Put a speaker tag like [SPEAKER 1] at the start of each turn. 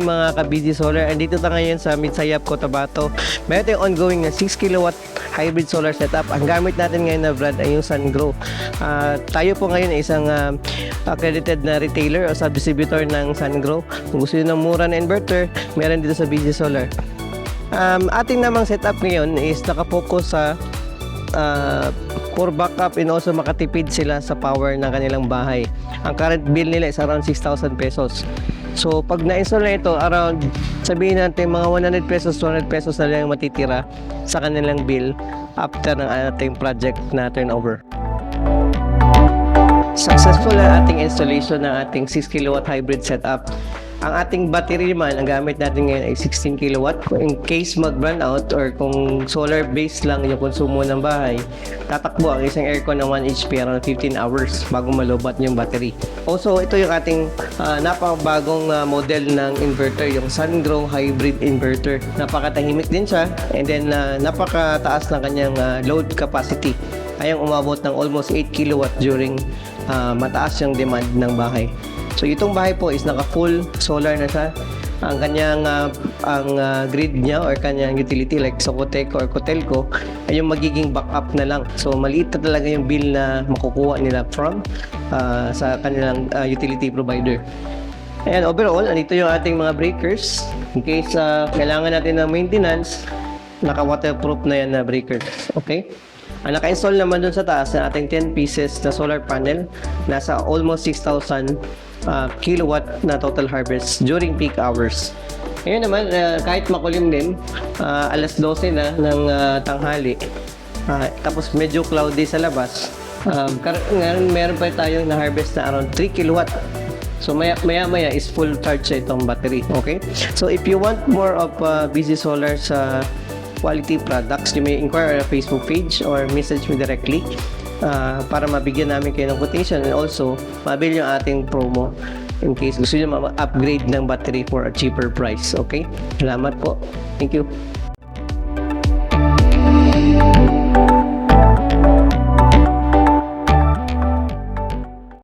[SPEAKER 1] morning mga ka-BG Solar. Andito tayo ngayon sa Midsayap, Cotabato. Meron tayong ongoing na 6 kilowatt hybrid solar setup. Ang gamit natin ngayon na brand ay yung SunGrow. Tayo po ngayon ay isang accredited na retailer o sub-distributor ng SunGrow. Kung gusto nyo ng mura na inverter, meron dito sa BG Solar. Ating namang setup ngayon is nakapokus sa for backup and also makatipid sila sa power ng kanilang bahay. Ang current bill nila is around 6,000 pesos. So pag na-install na ito, around sabihin natin mga 100 pesos, 200 pesos na lang matitira sa kanilang bill after ng ating project na turnover. Successful ang ating installation ng ating 6 kilowatt hybrid setup. Ang ating battery naman, ang gamit natin ngayon ay 16 kilowatt. In case mag-run out or kung solar based lang yung konsumo ng bahay, tatakbo ang isang aircon ng 1 HP around 15 hours bago malubat yung battery. Also, ito yung ating napakabagong model ng inverter, yung SunGrow Hybrid Inverter. Napakatahimik din siya and then napakataas ng kanyang load capacity. Ayang umabot ng almost 8 kilowatt during mataas yung demand ng bahay. So itong bahay po is naka full solar na siya. Ang kanyang grid niya or kanyang utility like Socoteco or Cotelco ay yung magiging backup na lang. So maliit na talaga yung bill na makukuha nila from sa kanilang utility provider. Ayan, overall, andito yung ating mga breakers. In case kailangan natin ng maintenance, naka-waterproof na yan na breakers. Okay? Ang naka-install naman dun sa taas na ating 10 pieces na solar panel, nasa almost 6,000 kilowatt na total harvest during peak hours. Ngayon naman, kahit makulim din, alas 12 na ng tanghali, tapos medyo cloudy sa labas, ngayon meron pa tayong na-harvest na around 3 kilowatt. So maya is full charge sa itong battery. Okay? So if you want more of BG Solar sa quality products, you may inquire on our Facebook page or message me directly para mabigyan namin kayo ng quotation and also mabili yung ating promo in case gusto nyo ma-upgrade ng battery for a cheaper price. Okay? Salamat po. Thank you.